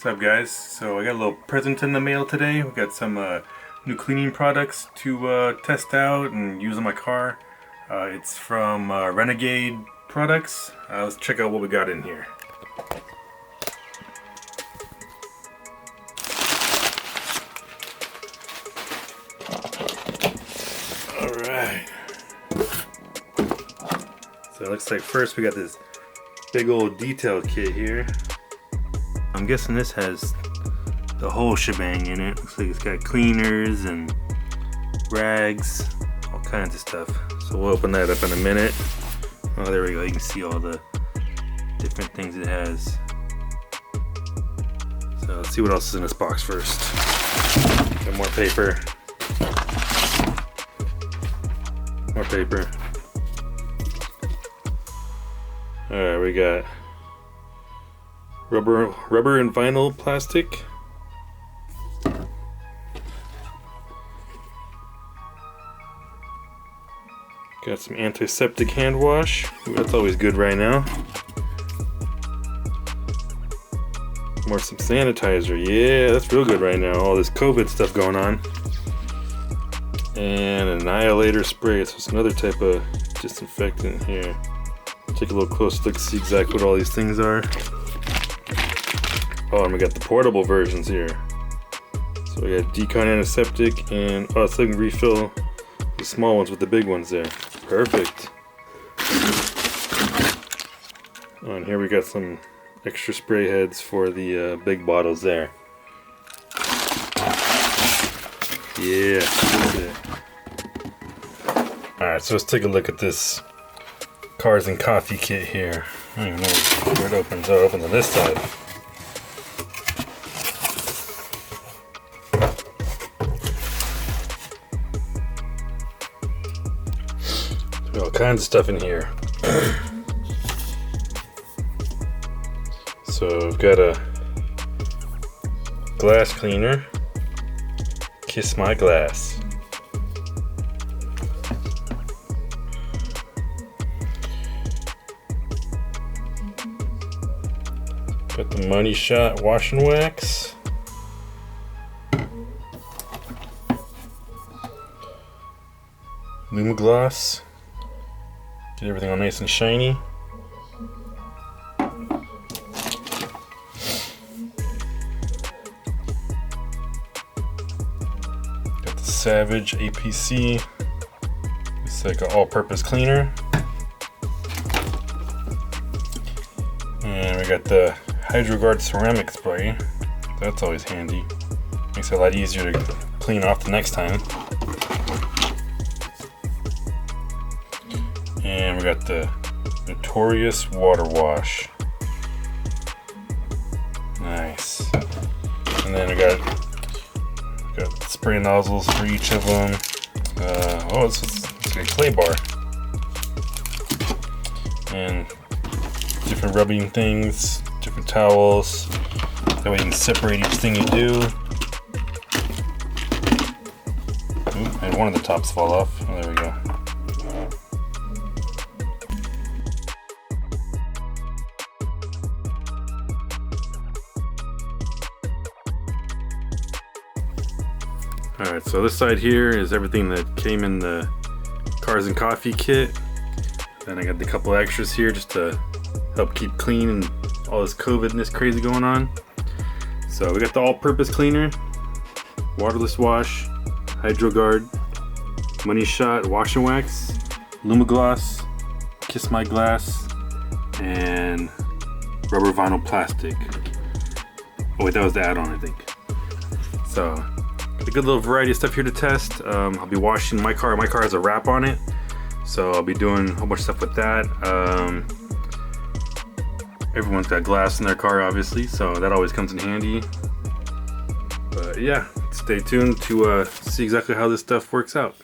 What's up, guys? So I got a little present in the mail today. We got some new cleaning products to test out and use on my car. It's from Renegade products. Let's check out what we got in here. Alright. So it looks like first we got this big old detail kit here. I'm guessing this has the whole shebang in it. Looks like it's got cleaners and rags, all kinds of stuff. So we'll open that up in a minute. Oh, there we go. You can see all the different things it has. So let's see what else is in this box first. Got more paper. More paper. Alright, we got rubber and vinyl plastic. Got some antiseptic hand wash. Ooh, that's always good right now. Some sanitizer. Yeah, that's real good right now. All this COVID stuff going on. And annihilator spray. So it's another type of disinfectant here. Take a little close look to see exactly what all these things are. Oh, and we got the portable versions here. So we got decon antiseptic and so I can refill the small ones with the big ones there. Perfect. Oh, and here we got some extra spray heads for the big bottles there. Yeah, that's it. Alright, so let's take a look at this Cars and Coffee kit here. I don't even know where it opens. Oh, it opens on this side. All kinds of stuff in here. So we've got a glass cleaner. Kiss my glass. Got the Moneyshot wash and wax. Lumi-Gloss. Get everything all nice and shiny. Got the Savage APC. It's like an all-purpose cleaner. And we got the HydroGuard ceramic spray. That's always handy. Makes it a lot easier to clean off the next time. And we got the NOtorious water wash. Nice. And then we got spray nozzles for each of them. It's a clay bar. And different rubbing things, different towels. That way you can separate each thing you do. Ooh, and one of the tops fall off. Oh, there we go. Alright, so this side here is everything that came in the Cars and Coffee kit. Then I got a couple extras here just to help keep clean and all this COVID-ness crazy going on. So we got the all-purpose cleaner, waterless wash, HydroGuard, Moneyshot wash and wax, Lumi-Gloss, Kiss My Glass, and rubber vinyl plastic. Oh wait, that was the add-on, I think. So got a good little variety of stuff here to test. I'll be washing my car. My car has a wrap on it, so I'll be doing a whole bunch of stuff with that. Everyone's got glass in their car, obviously, so that always comes in handy. But yeah, stay tuned to see exactly how this stuff works out.